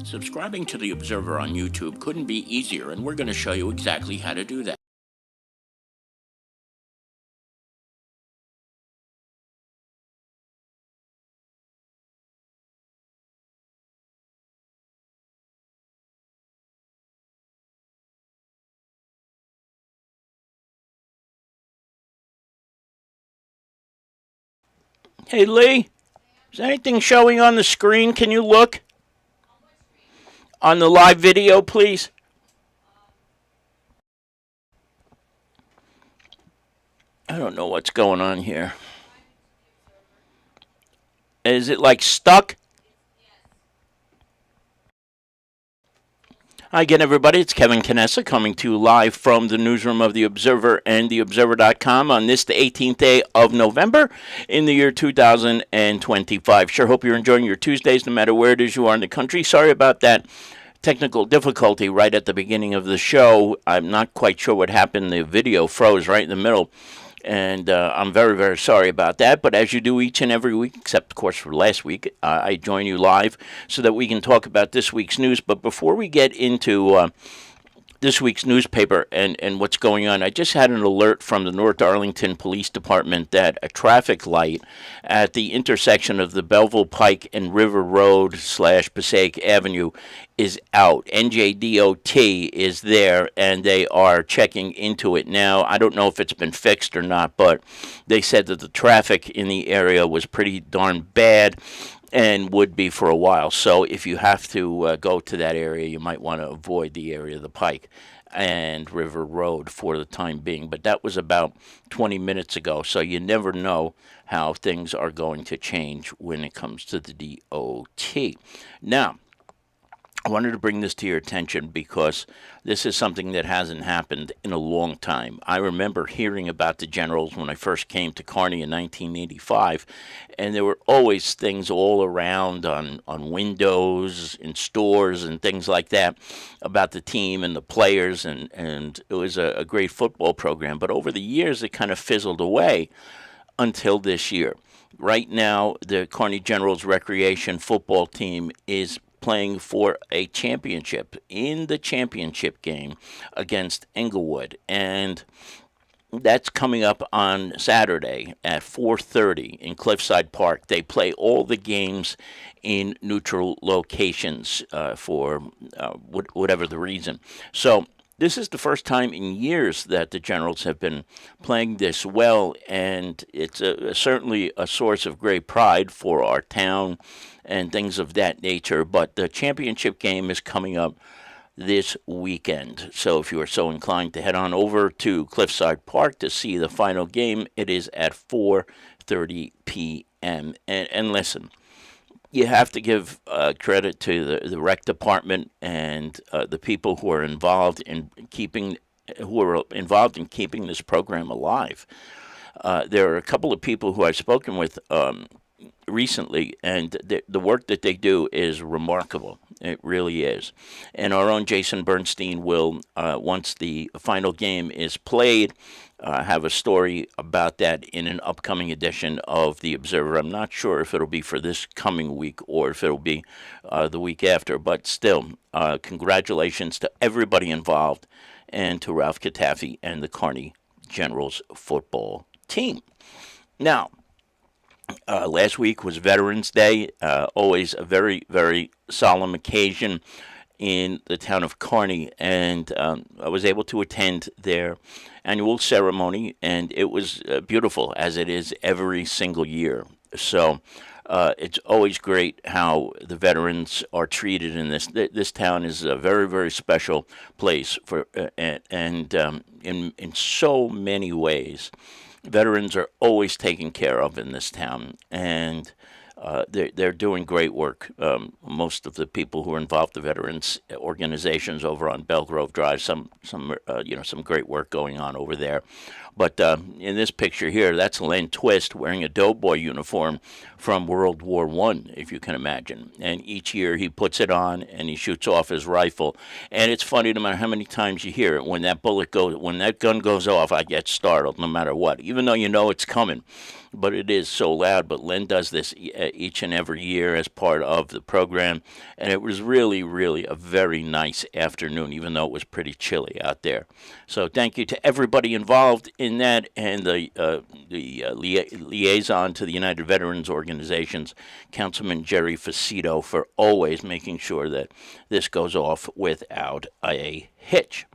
Subscribing to The Observer on YouTube couldn't be easier, and we're going to show you exactly how to do that. Hey, Lee, is anything showing on the screen? Can you look on the live video, please? I don't know what's going on here. Is it like stuck? Hi again, everybody. It's Kevin Canessa coming to you live from the newsroom of The Observer and TheObserver.com on this, the 18th day of November in the year 2025. Sure hope you're enjoying your Tuesdays no matter where it is you are in the country. Sorry about that technical difficulty right at the beginning of the show. I'm not quite sure what happened. The video froze right in the middle. And I'm very, very sorry about that. But as you do each and every week, except, of course, for last week, I join you live so that we can talk about this week's news. But before we get into this week's newspaper and what's going on, I just had an alert from the North Arlington Police Department that a traffic light at the intersection of the Belleville Pike and River Road / Passaic Avenue is out. NJDOT is there, and they are checking into it now. I don't know if it's been fixed or not, but they said that the traffic in the area was pretty darn bad and would be for a while. So if you have to go to that area, you might want to avoid the area of the Pike and River Road for the time being. But that was about 20 minutes ago, so you never know how things are going to change when it comes to the DOT. Now, I wanted to bring this to your attention because this is something that hasn't happened in a long time. I remember hearing about the Generals when I first came to Kearney in 1985, and there were always things all around on windows, in stores, and things like that about the team and the players, and it was a great football program. But over the years, it kind of fizzled away until this year. Right now, the Kearney Generals recreation football team is playing for a championship in the championship game against Englewood, and that's coming up on Saturday at 4:30 in Cliffside Park. They play all the games in neutral locations for whatever the reason. So this is the first time in years that the Generals have been playing this well, and it's certainly a source of great pride for our town and things of that nature. But the championship game is coming up this weekend. So if you are so inclined to head on over to Cliffside Park to see the final game, it is at 4:30 p.m. And listen, you have to give credit to the rec department and the people who are involved in keeping this program alive. There are a couple of people who I've spoken with recently, and the work that they do is remarkable. It really is. And our own Jason Bernstein will, once the final game is played, have a story about that in an upcoming edition of The Observer. I'm not sure if it'll be for this coming week or if it'll be the week after, but still, congratulations to everybody involved and to Ralph Katafi and the Kearney Generals football team. Now, last week was Veterans Day, always a very, very solemn occasion in the town of Kearney, and I was able to attend their annual ceremony, and it was beautiful, as it is every single year. So it's always great how the veterans are treated in this. This town is a very, very special place for, and in so many ways. Veterans are always taken care of in this town, and they're doing great work. Most of the people who are involved, the veterans organizations over on Belgrove Drive, some great work going on over there. But in this picture here, that's Len Twist wearing a doughboy uniform from World War I, if you can imagine. And each year he puts it on and he shoots off his rifle. And it's funny, no matter how many times you hear it, when that gun goes off, I get startled no matter what, even though you know it's coming. but it is so loud. But Len does this each and every year as part of the program, and it was really, really a very nice afternoon, even though it was pretty chilly out there. So thank you to everybody involved in that, and the liaison to the United Veterans Organizations, Councilman Jerry Facito, for always making sure that this goes off without a hitch.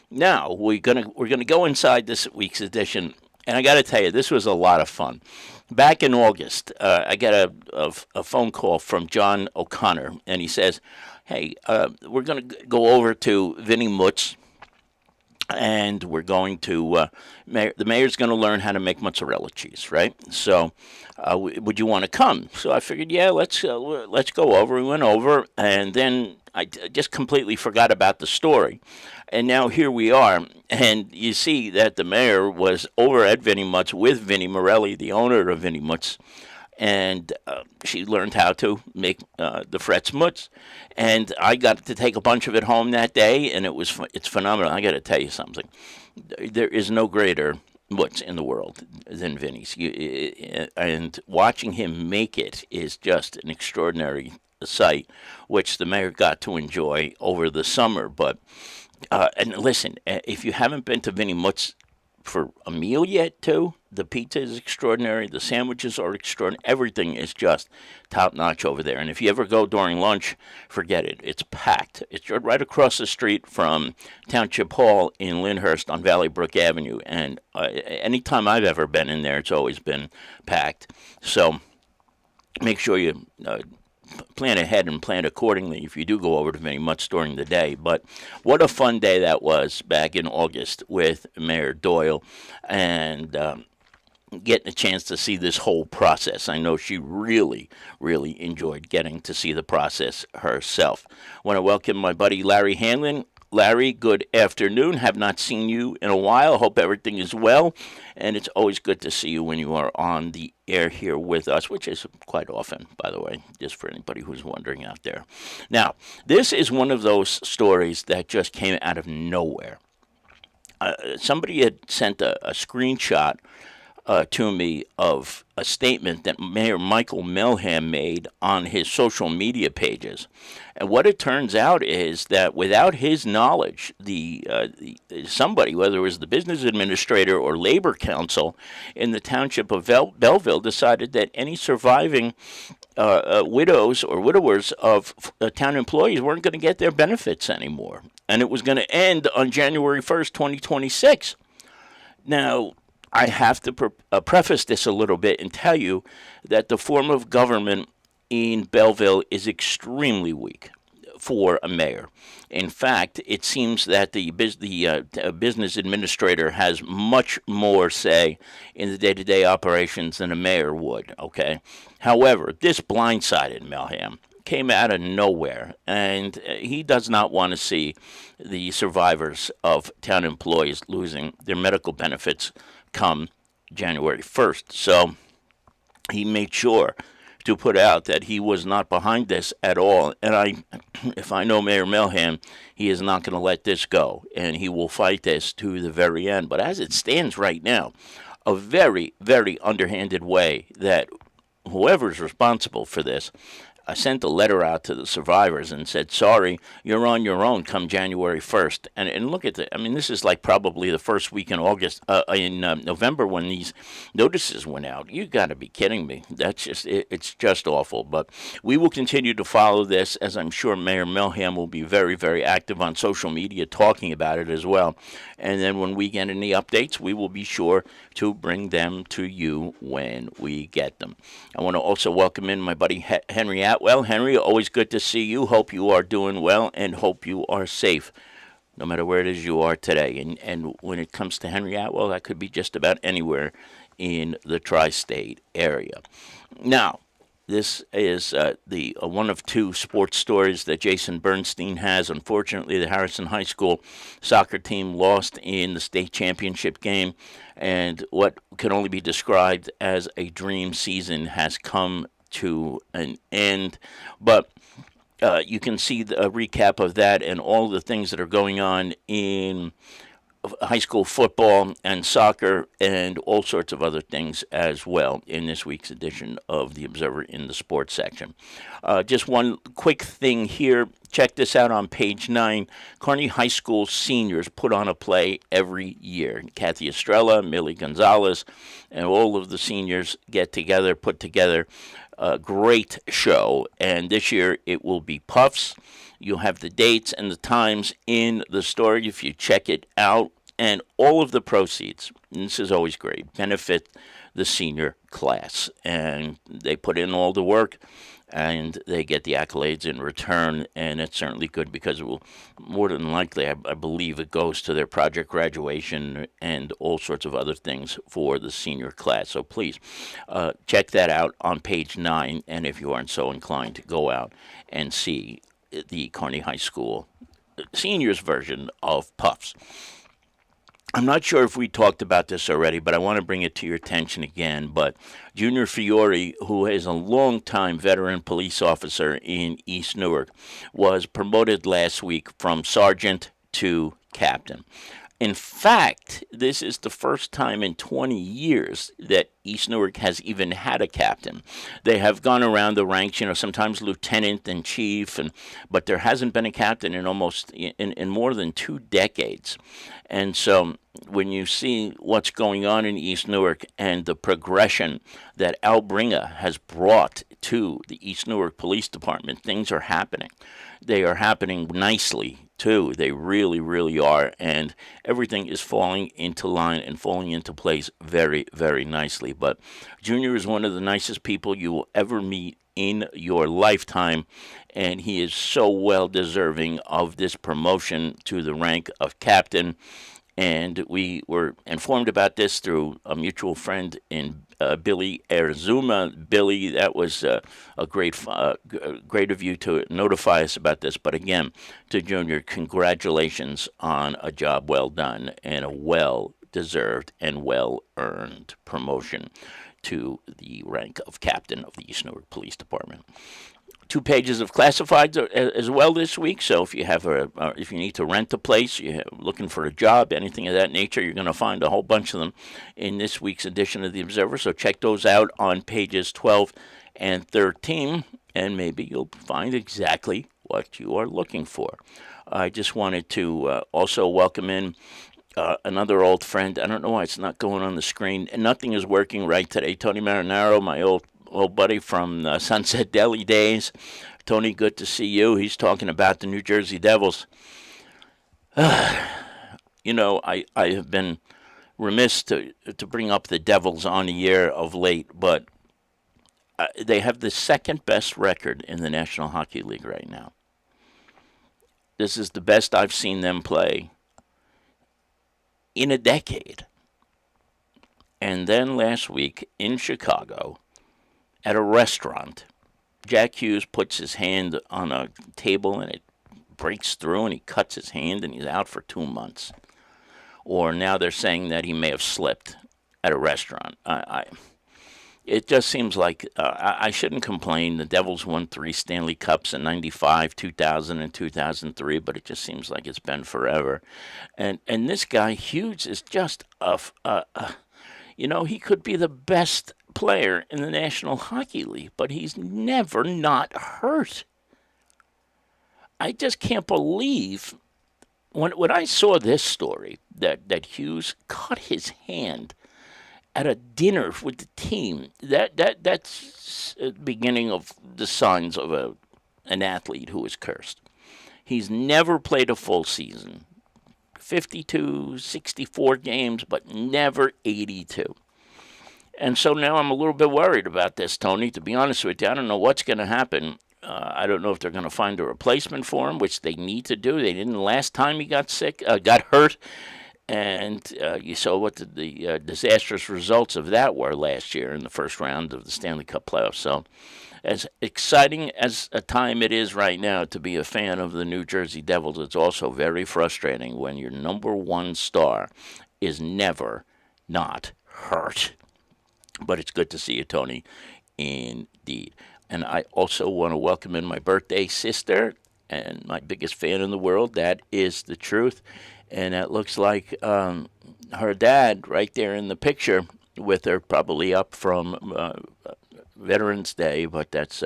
Now we're gonna go inside this week's edition, and I got to tell you, this was a lot of fun. Back in August, I got a phone call from John O'Connor, and he says, "Hey, we're gonna go over to Vinnie Mutz, and we're going to the mayor's going to learn how to make mozzarella cheese, right? So, would you want to come?" So I figured, yeah, let's go over. We went over, and then I just completely forgot about the story, and now here we are, and you see that the mayor was over at Vinnie Mutz with Vinnie Morelli, the owner of Vinnie Mutz, and she learned how to make the Fretz Mutz, and I got to take a bunch of it home that day, and it's phenomenal. I got to tell you something. There is no greater Mutz in the world than Vinnie's, and watching him make it is just an extraordinary sight, which the mayor got to enjoy over the summer. But and listen, if you haven't been to Vinnie Mutz for a meal yet, too, the pizza is extraordinary. The sandwiches are extraordinary. Everything is just top notch over there. And if you ever go during lunch, forget it. It's packed. It's right across the street from Township Hall in Lyndhurst on Valley Brook Avenue. And anytime I've ever been in there, it's always been packed. So make sure you plan ahead and plan accordingly if you do go over to Vinnie Mutz during the day. But what a fun day that was back in August with Mayor Doyle, and getting a chance to see this whole process. I know she really, really enjoyed getting to see the process herself. I want to welcome my buddy Larry Hanlon. Larry, good afternoon. Have not seen you in a while. Hope everything is well. And it's always good to see you when you are on the air here with us, which is quite often, by the way, just for anybody who's wondering out there. Now, this is one of those stories that just came out of nowhere. Somebody had sent a screenshot to me of a statement that Mayor Michael Melham made on his social media pages. And what it turns out is that without his knowledge, somebody, whether it was the business administrator or labor council in the township of Belleville, decided that any surviving widows or widowers of town employees weren't going to get their benefits anymore. And it was going to end on January 1st, 2026. Now, I have to preface this a little bit and tell you that the form of government in Belleville is extremely weak for a mayor. In fact, it seems that the business administrator has much more say in the day-to-day operations than a mayor would, okay? However, this blindsided Melham. Came out of nowhere, and he does not want to see the survivors of town employees losing their medical benefits come January 1st. So he made sure to put out that he was not behind this at all. And if I know Mayor Melham, he is not going to let this go, and he will fight this to the very end. But as it stands right now, a very, very underhanded way that whoever's responsible for this, I sent a letter out to the survivors and said, sorry, you're on your own come January 1st. And look at I mean, this is like probably the first week in November when these notices went out. You got to be kidding me. It's just awful. But we will continue to follow this, as I'm sure Mayor Melham will be very, very active on social media talking about it as well. And then when we get any updates, we will be sure to bring them to you when we get them. I want to also welcome in my buddy Henry Atwell. Henry, always good to see you. Hope you are doing well and hope you are safe, no matter where it is you are today. And when it comes to Henry Atwell, that could be just about anywhere in the tri-state area. Now, this is the one of two sports stories that Jason Bernstein has. Unfortunately, the Harrison High School soccer team lost in the state championship game, and what can only be described as a dream season has come to an end. But you can see a recap of that and all the things that are going on in high school football and soccer and all sorts of other things as well in this week's edition of the Observer in the sports section. Just one quick thing here. Check this out on page 9. Kearney High School seniors put on a play every year. Kathy Estrella, Millie Gonzalez, and all of the seniors get together, put together a great show. And this year it will be Puffs. You'll have the dates and the times in the story if you check it out. And all of the proceeds, and this is always great, benefit the senior class. And they put in all the work, and they get the accolades in return. And it's certainly good because it will, more than likely, I believe it goes to their project graduation and all sorts of other things for the senior class. So please check that out on page 9. And if you aren't so inclined, to go out and see the Kearney High School seniors version of Puffs. I'm not sure if we talked about this already, but I want to bring it to your attention again. But Junior Fiore, who is a longtime veteran police officer in East Newark, was promoted last week from sergeant to captain. In fact, this is the first time in 20 years that East Newark has even had a captain. They have gone around the ranks, sometimes lieutenant and chief, but there hasn't been a captain in more than 2 decades. And so when you see what's going on in East Newark and the progression that Al Bringa has brought to the East Newark Police Department, things are happening. They are happening nicely, too. They really, really are. And everything is falling into line and falling into place very, very nicely. But Junior is one of the nicest people you will ever meet in your lifetime, and he is so well deserving of this promotion to the rank of captain. And we were informed about this through a mutual friend in Billy Erzuma. Billy, that was a great of you to notify us about this. But again, to Junior, congratulations on a job well done and a well-deserved and well-earned promotion to the rank of captain of the East Newark Police Department. 2 pages of classifieds as well this week. So if you have if you need to rent a place, you're looking for a job, anything of that nature, you're going to find a whole bunch of them in this week's edition of the Observer. So check those out on pages 12 and 13, and maybe you'll find exactly what you are looking for. I just wanted to also welcome in another old friend. I don't know why it's not going on the screen. And nothing is working right today. Tony Marinaro, my old buddy from Sunset Deli days. Tony, good to see you. He's talking about the New Jersey Devils. I have been remiss to bring up the Devils on the air of late, but they have the second best record in the National Hockey League right now. This is the best I've seen them play in a decade. And then last week in Chicago, at a restaurant, Jack Hughes puts his hand on a table and it breaks through and he cuts his hand and he's out for 2 months. Or now they're saying that he may have slipped at a restaurant. It just seems like I shouldn't complain. The Devils won 3 Stanley Cups in 95, 2000, and 2003, but it just seems like it's been forever. And this guy, Hughes, is just he could be the best player in the National Hockey League, but he's never not hurt. I just can't believe when I saw this story that Hughes cut his hand at a dinner with the team. That's the beginning of the signs of an athlete who is cursed. He's never played a full season. 52, 64 games, but never 82. And so now I'm a little bit worried about this, Tony, to be honest with you. I don't know what's going to happen. I don't know if they're going to find a replacement for him, which they need to do. They didn't last time he got hurt. And you saw what the disastrous results of that were last year in the first round of the Stanley Cup playoffs. So as exciting as a time it is right now to be a fan of the New Jersey Devils, it's also very frustrating when your number one star is never not hurt. But it's good to see you, Tony, indeed. And I also want to welcome in my birthday sister and my biggest fan in the world. That is the truth. and it looks like her dad right there in the picture with her, probably up from Veterans Day, but that's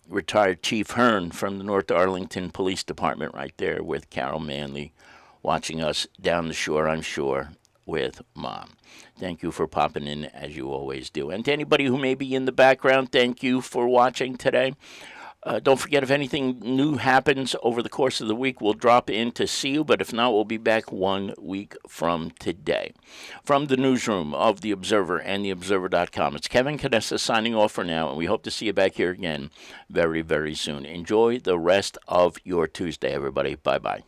retired Chief Hearn from the North Arlington Police Department right there with Carol Manley watching us down the shore, I'm sure, with Mom. Thank you for popping in as you always do. And to anybody who may be in the background, thank you for watching today. Don't forget, if anything new happens over the course of the week, we'll drop in to see you. But if not, we'll be back 1 week from today. From the newsroom of The Observer and TheObserver.com, it's Kevin Canessa signing off for now, and we hope to see you back here again very, very soon. Enjoy the rest of your Tuesday, everybody. Bye-bye.